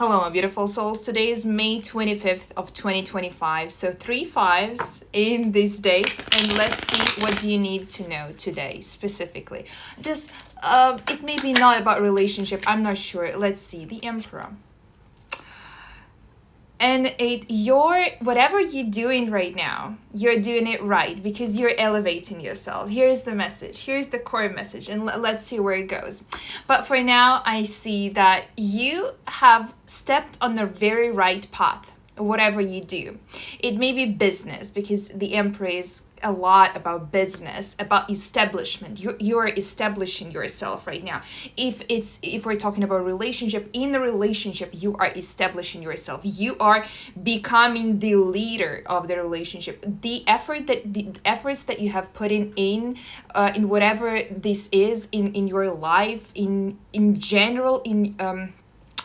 Hello, my beautiful souls. Today is May 25th of 2025. So 3 5s in this day. And let's see what you need to know today specifically. Just, it may be not about relationship. I'm not sure. Let's see. The Emperor. And whatever you're doing right now, you're doing it right because you're elevating yourself. Here's the message. Here's the core message. And let's see where it goes. But for now, I see that you have stepped on the very right path, whatever you do. It may be business because the Emperor is a lot about business, about establishment. You're establishing yourself right now. If we're talking about relationship, in the relationship you are establishing yourself. You are becoming the leader of the relationship. The efforts that you have put in whatever this is in your life, in general,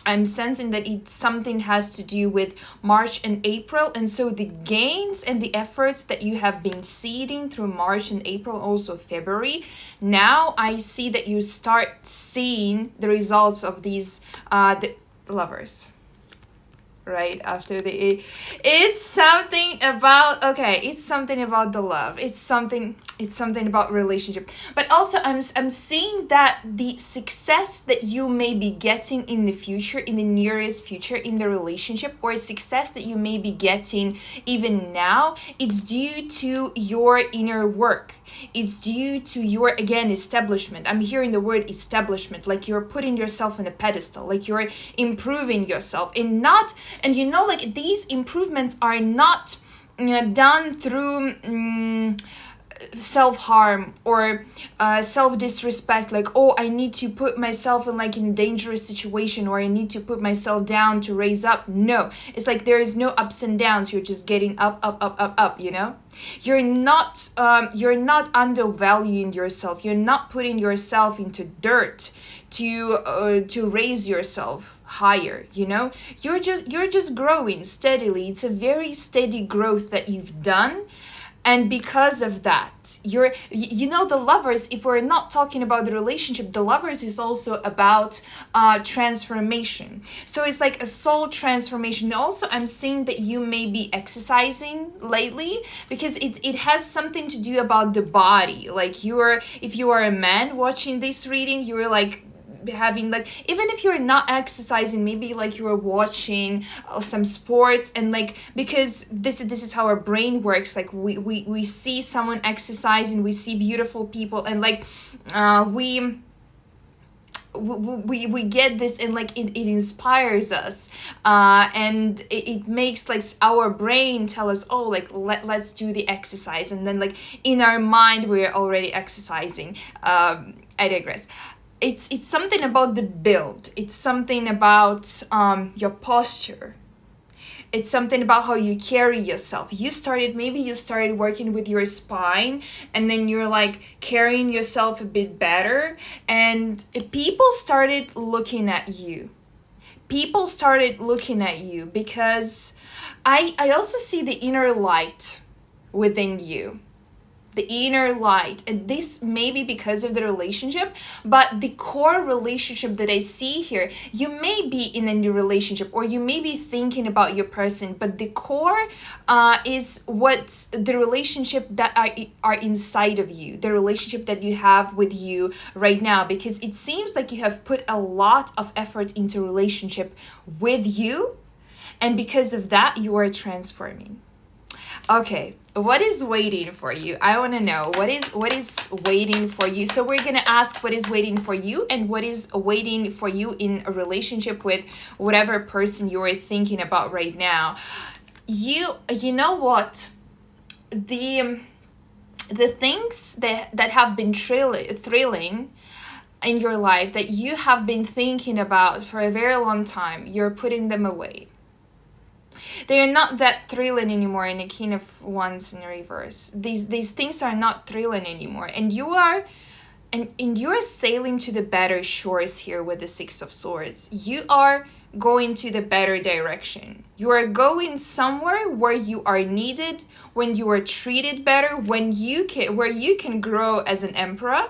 I'm sensing that it's something has to do with March and April. And so the gains and the efforts that you have been seeding through March and April, also February, now I see that you start seeing the results of these, the Lovers. Right after it's something about the love. It's something about relationship. But also I'm seeing that the success that you may be getting in the future, in the nearest future, in the relationship, or success that you may be getting even now, it's due to your inner work. It's due to your, again, establishment. I'm hearing the word establishment, like you're putting yourself on a pedestal, like you're improving yourself, and like these improvements are not done through self-harm or self-disrespect, like, oh, I need to put myself in a dangerous situation, or I need to put myself down to raise up. No, it's like there is no ups and downs. You're just getting up, you're not undervaluing yourself. You're not putting yourself into dirt to raise yourself higher. You're just growing steadily. It's a very steady growth that you've done. And because of that, the Lovers, if we're not talking about the relationship, the Lovers is also about transformation. So it's like a soul transformation. Also, I'm seeing that you may be exercising lately because it has something to do about the body. Like if you are a man watching this reading, you're like having even if you're not exercising, maybe you're watching some sports, and because this is how our brain works. We see someone exercising, we see beautiful people, and we get this, and it inspires us, and it makes our brain tell us, oh, let's do the exercise, and then in our mind we're already exercising. I digress. It's something about the build. It's something about your posture. It's something about how you carry yourself. Maybe you started working with your spine, and then you're carrying yourself a bit better, and people started looking at you. Because I also see the inner light within you. The inner light, and this may be because of the relationship, but the core relationship that I see here, you may be in a new relationship, or you may be thinking about your person, but the core is what's the relationship that are inside of you, the relationship that you have with you right now, because it seems like you have put a lot of effort into relationship with you, and because of that you are transforming. Okay, what is waiting for you? I want to know what is waiting for you. So we're gonna ask what is waiting for you, and what is waiting for you in a relationship with whatever person you are thinking about right now. You know what? The things that have been thrilling in your life, that you have been thinking about for a very long time, you're putting them away. They are not that thrilling anymore in the King of Wands in reverse. These things are not thrilling anymore, and you are sailing to the better shores here with the Six of Swords. You are going to the better direction. You are going somewhere where you are needed, when you are treated better, where you can grow as an emperor.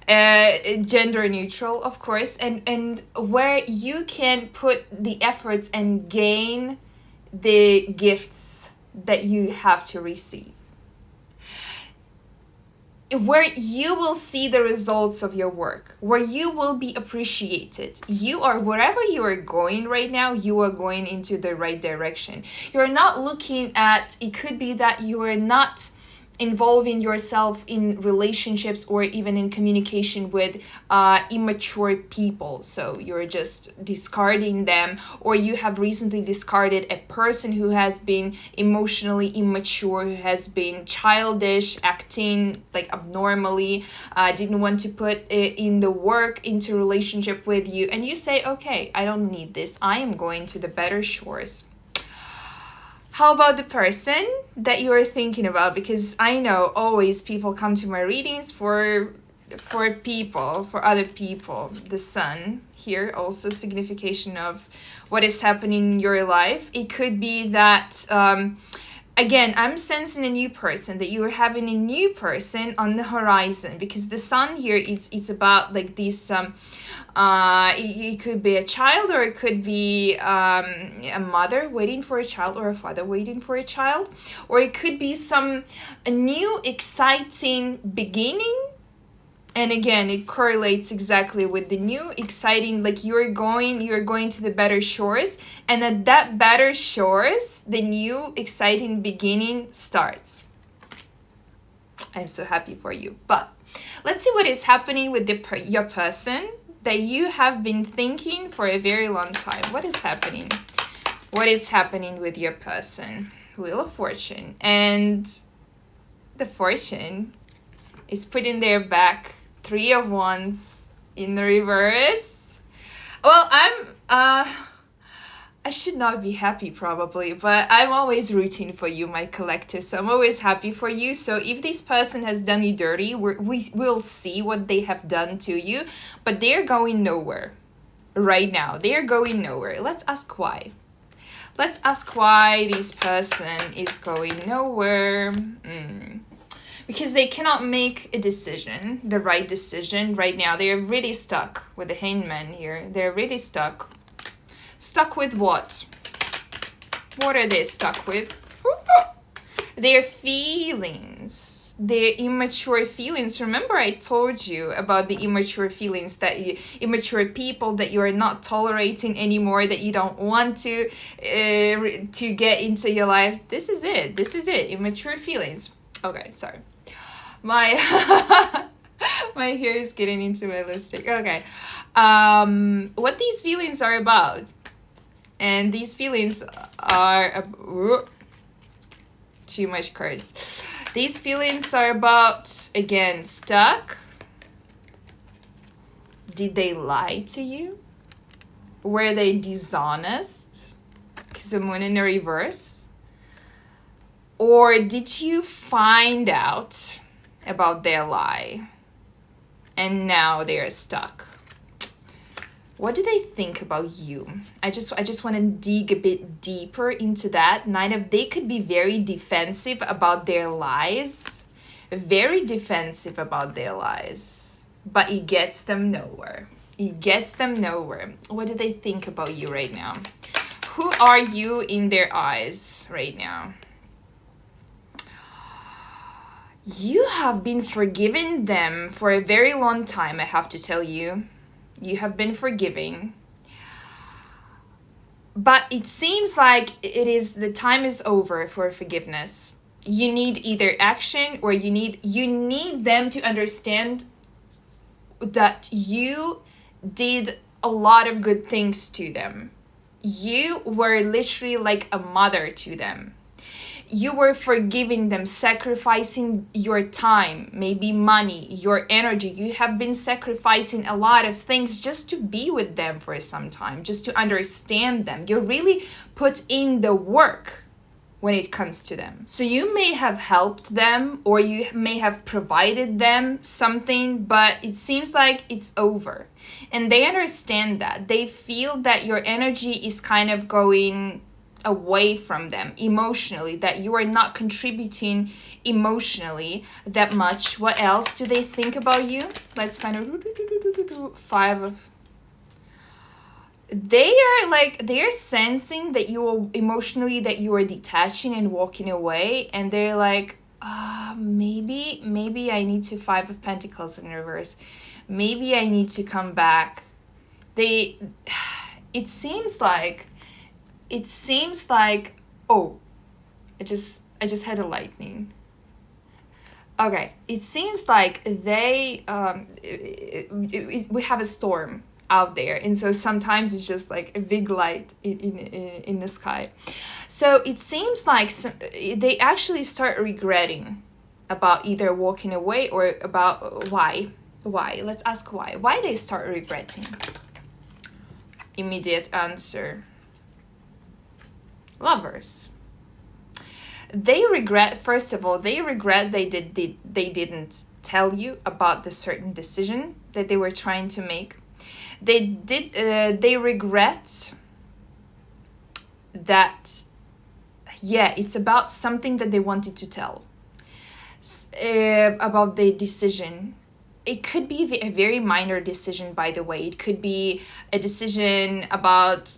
gender neutral, of course, and where you can put the efforts and gain the gifts that you have to receive, where you will see the results of your work, where you will be appreciated. You are, wherever you are going right now, you are going into the right direction. You're not looking at, it could be that you are not involving yourself in relationships or even in communication with immature people, so you're just discarding them, or you have recently discarded a person who has been emotionally immature, who has been childish, acting like abnormally, didn't want to put in the work into relationship with you, and you say, okay, I don't need this, I am going to the better shores. How about the person that you are thinking about? Because I know always people come to my readings for people, for other people. The sun here, also signification of what is happening in your life. It could be that, again, I'm sensing a new person, that you are having a new person on the horizon, because the sun here is about like this, it could be a child, or it could be a mother waiting for a child, or a father waiting for a child, or it could be a new exciting beginning. And again, it correlates exactly with the new exciting, like you're going to the better shores, and at that better shores, the new exciting beginning starts. I'm so happy for you. But let's see what is happening with your person that you have been thinking for a very long time. What is happening? What is happening with your person? Wheel of Fortune. And the Fortune is putting their back. 3 of Wands in the reverse. Well, I should not be happy probably, but I'm always rooting for you, my collective. So I'm always happy for you. So if this person has done you dirty, we will see what they have done to you, but they're going nowhere right now. They're going nowhere. Let's ask why. Let's ask why this person is going nowhere. Because they cannot make a decision, the right decision right now. They are really stuck with the Hangman here. They're really stuck. Stuck with what? What are they stuck with? Their feelings. Their immature feelings. Remember I told you about the immature feelings, that immature people that you are not tolerating anymore, that you don't want to get into your life. This is it. This is it. Immature feelings. Okay, sorry. My my hair is getting into my lipstick. Okay. What these feelings are about. And these feelings are too much cards. These feelings are about, again, stuck. Did they lie to you? Were they dishonest? Because the moon in the reverse. Or did you find out about their lie and now they're stuck? What do they think about you? I just want to dig a bit deeper into that. They could be very defensive about their lies, very defensive about their lies, but it gets them nowhere. It gets them nowhere. What do they think about you right now? Who are you in their eyes right now? You have been forgiving them for a very long time, I have to tell you. You have been forgiving. But it seems like the time is over for forgiveness. You need either action, or you need them to understand that you did a lot of good things to them. You were literally like a mother to them. You were forgiving them, sacrificing your time, maybe money, your energy. You have been sacrificing a lot of things just to be with them for some time, just to understand them. You really put in the work when it comes to them. So you may have helped them, or you may have provided them something, but it seems like it's over. And they understand that. They feel that your energy is kind of going away from them emotionally, that you are not contributing emotionally that much. What else do they think about you? Let's find out. Five of... they're sensing that you are emotionally, that you are detaching and walking away, and they're like, maybe I need to... Five of Pentacles in reverse. Maybe I need to come back. It seems like, oh, I just had a lightning. Okay, it seems like they we have a storm out there, and so sometimes it's just like a big light in the sky. So it seems like they actually start regretting about either walking away or about why. Let's ask why they start regretting. Immediate answer: Lovers. They regret, first of all, they regret they didn't tell you about the certain decision that they were trying to make. They regret that, yeah, it's about something that they wanted to tell about the decision. It could be a very minor decision, by the way. It could be a decision about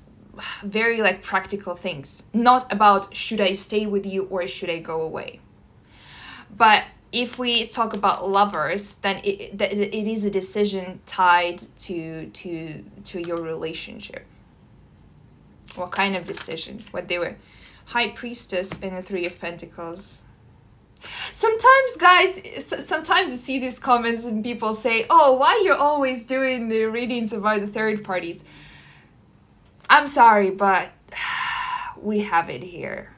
very like practical things, not about should I stay with you or should I go away. But if we talk about lovers, then it is a decision tied to your relationship. What kind of decision? What they were? High Priestess and the Three of Pentacles. Sometimes, guys, sometimes you see these comments and people say, oh, why you're always doing the readings about the third parties? I'm sorry, but we have it here.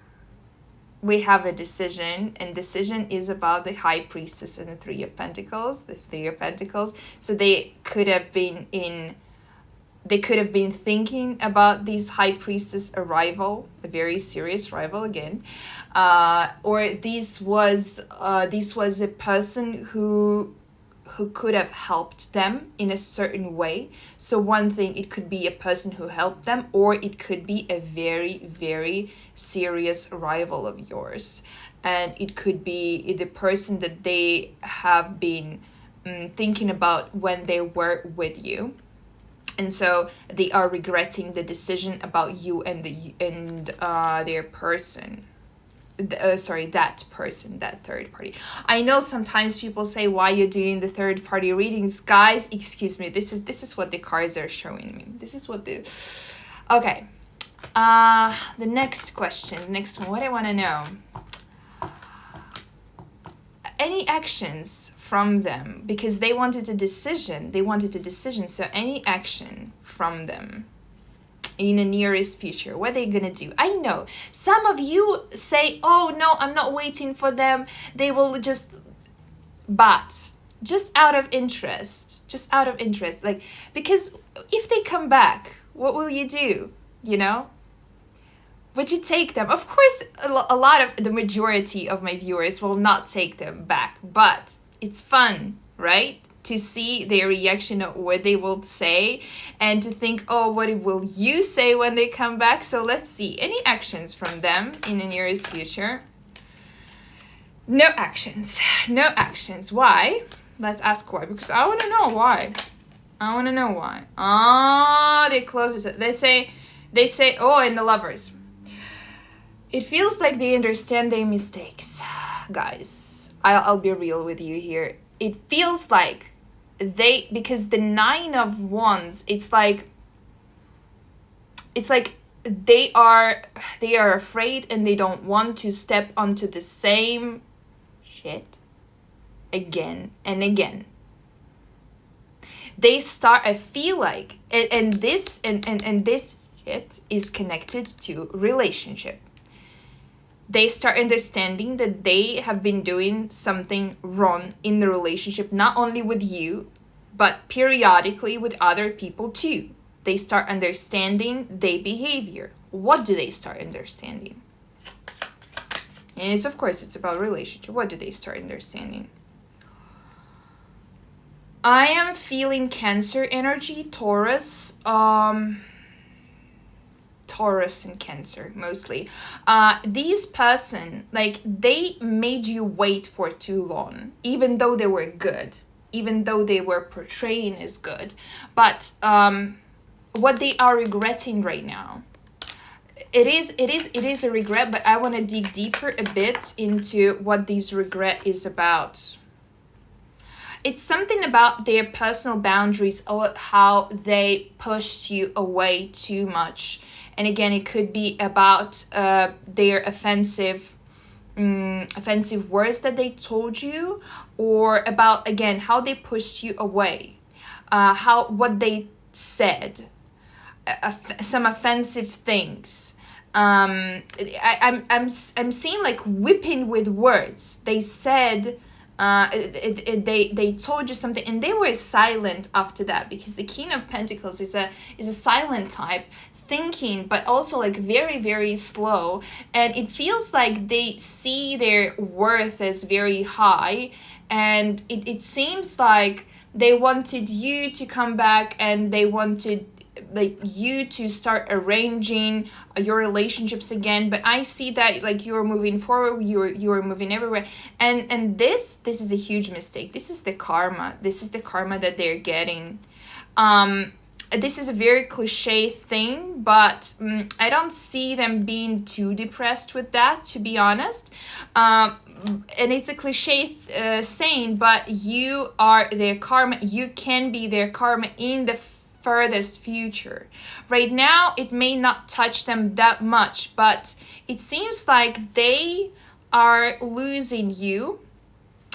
We have a decision, and decision is about the High Priestess and the Three of Pentacles, the Three of Pentacles. So they could have been thinking about this High Priestess arrival, a very serious arrival again, or this was a person who could have helped them in a certain way. So one thing, it could be a person who helped them, or it could be a very, very serious rival of yours. And it could be the person that they have been thinking about when they were with you. And so they are regretting the decision about you and their person. That person, that third party. I know sometimes people say, why you're doing the third party readings? Guys, excuse me, this is what the cards are showing me. This is what the... Okay. The next question, next one, what I want to know. Any actions from them, because they wanted a decision. So any action from them in the nearest future, what are they gonna do? I know some of you say, oh no, I'm not waiting for them, they will just... But just out of interest, like, because if they come back, what will you do? You know, would you take them? Of course, a lot of the majority of my viewers will not take them back, but it's fun, right? To see their reaction of what they will say, and to think, oh, what will you say when they come back? So let's see. Any actions from them in the nearest future? No actions. Why? Let's ask why, because I want to know why. They close it. They say, oh, and the Lovers. It feels like they understand their mistakes. Guys, I'll be real with you here. It feels like because the Nine of Wands, it's like they are afraid, and they don't want to step onto the same shit again and again. I feel like, and this shit is connected to relationship. They start understanding that they have been doing something wrong in the relationship, not only with you, but periodically with other people too. They start understanding their behavior. What do they start understanding? And it's, of course, it's about relationship. What do they start understanding? I am feeling Cancer energy, Taurus. Taurus and Cancer mostly. These person, like, they made you wait for too long, even though they were good, even though they were portraying as good. But what they are regretting right now, it is a regret, but I want to dig deeper a bit into what this regret is about. It's something about their personal boundaries, or how they pushed you away too much. And again, it could be about their offensive words that they told you, or about, again, how they pushed you away, what they said, some offensive things. I'm seeing like whipping with words. They said. They told you something, and they were silent after that, because the King of Pentacles is a silent type, thinking, but also like very, very slow. And it feels like they see their worth as very high, and it seems like they wanted you to come back, and they wanted like you to start arranging your relationships again. But I see that like you're moving forward, you're moving everywhere, and this is a huge mistake. This is the karma that they're getting. This is a very cliche thing, but I don't see them being too depressed with that, to be honest. And it's a cliche saying, but you are their karma. You can be their karma in the furthest future. Right now, it may not touch them that much, but it seems like they are losing you.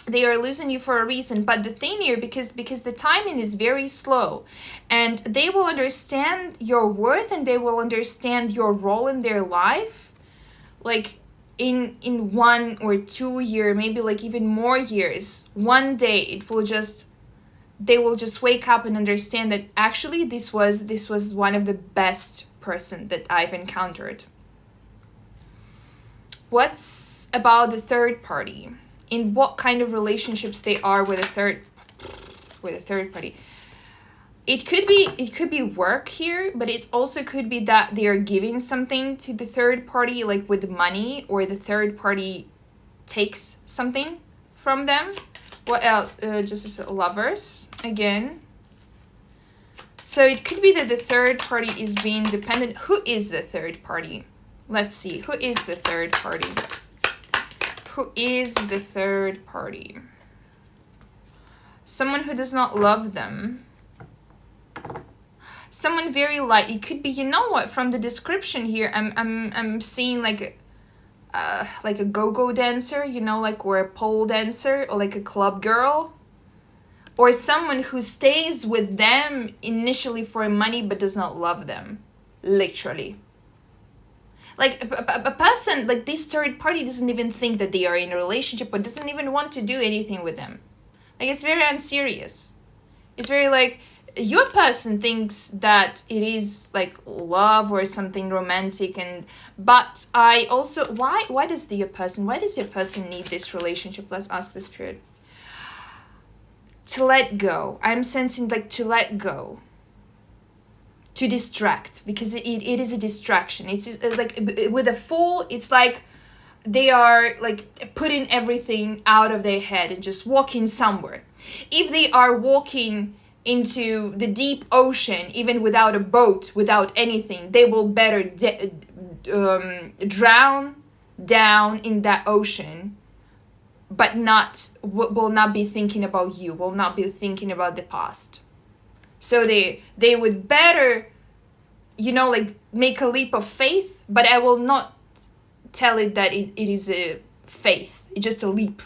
They are losing you for a reason. But the thing here, because the timing is very slow, and they will understand your worth, and they will understand your role in their life, like in 1 or 2 years, maybe like even more years. One day they will just wake up and understand that actually this was one of the best person that I've encountered. What's about the third party? In what kind of relationships they are with a third party? It could be work here, but it also could be that they are giving something to the third party, like with money, or the third party takes something from them. What else? Just lovers again. So it could be that the third party is being dependent. Who is the third party? Let's see. Who is the third party? Who is the third party? Someone who does not love them. Someone very light. It could be, you know what? From the description here, I'm seeing like a go-go dancer, you know, like, or a pole dancer, or like a club girl, or someone who stays with them initially for money but does not love them, literally. Like a person, like this third party doesn't even think that they are in a relationship, but doesn't even want to do anything with them. Like, it's very unserious. It's very like, your person thinks that it is like love or something romantic, but I also, why does your person need this relationship? Let's ask the spirit. To let go. I'm sensing like to let go. To distract, because it is a distraction. It's like with a fool, it's like they are like putting everything out of their head and just walking somewhere. If they are walking into the deep ocean, even without a boat, without anything, they will better drown down in that ocean, but will not be thinking about you, will not be thinking about the past. So they would better, you know, like make a leap of faith, but I will not tell it that it is a faith. It's just a leap.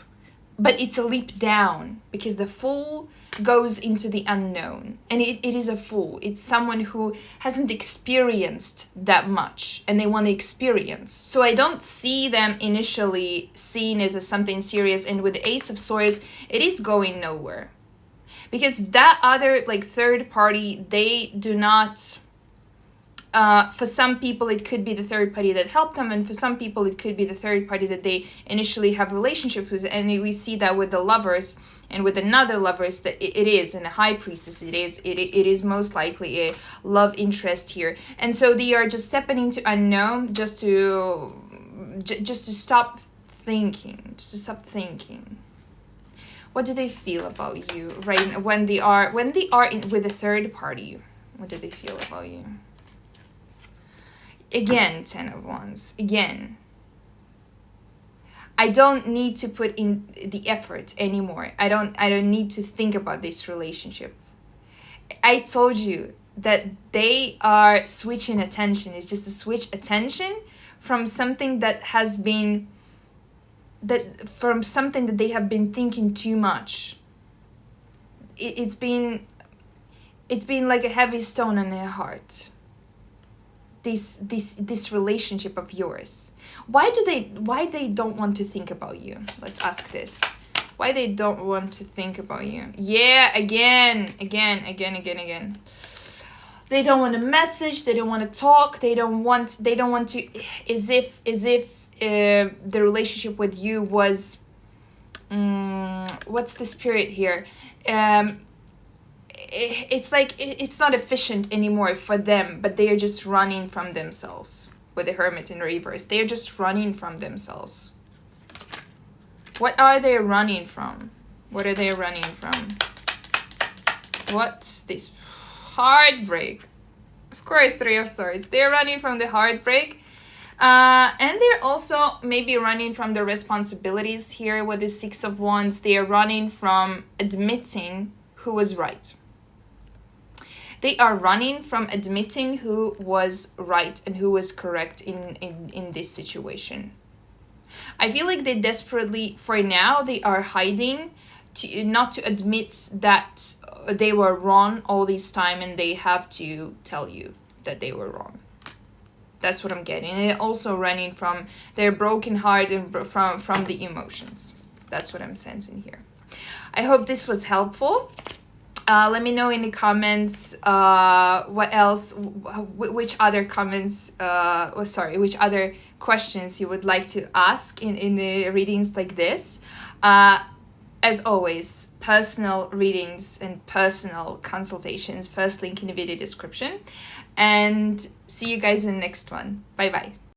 But it's a leap down, because the fool goes into the unknown. And it is a fool. It's someone who hasn't experienced that much, and they want to experience. So I don't see them initially seen as something serious. And with the Ace of Swords, it is going nowhere. Because that other like third party, they do not, for some people it could be the third party that helped them, and for some people it could be the third party that they initially have relationships with. And we see that with the lovers, And with another lovers, that it is, and a high priestess, it is most likely a love interest here. And so they are just stepping into unknown, just to stop thinking, What do they feel about you right when they are with a third party? What do they feel about you? Again, 10 of Wands. Again, I don't need to put in the effort anymore. I don't need to think about this relationship. I told you that they are switching attention. It's just to switch attention from something that they have been thinking too much. It's been like a heavy stone on their heart. This relationship of yours. Why they don't want to think about you? Let's ask this. Why they don't want to think about you? Yeah, again. They don't want to message, they don't want to talk, they don't want to, as if the relationship with you was what's the spirit here? It's like it's not efficient anymore for them, but they are just running from themselves. With the Hermit in reverse, they are just running from themselves. What are they running from? What are they running from? What's this? Heartbreak. Of course, Three of Swords. They're running from the heartbreak. And they're also maybe running from the responsibilities here with the Six of Wands. They are running from admitting who was right. They are running from admitting who was right and who was correct in this situation. I feel like they desperately, for now, they are hiding not to admit that they were wrong all this time, and they have to tell you that they were wrong. That's what I'm getting. And they're also running from their broken heart and from the emotions. That's what I'm sensing here. I hope this was helpful. Let me know in the comments what else, which other comments, which other questions you would like to ask in the readings like this. As always, personal readings and personal consultations, first link in the video description. And see you guys in the next one. Bye bye.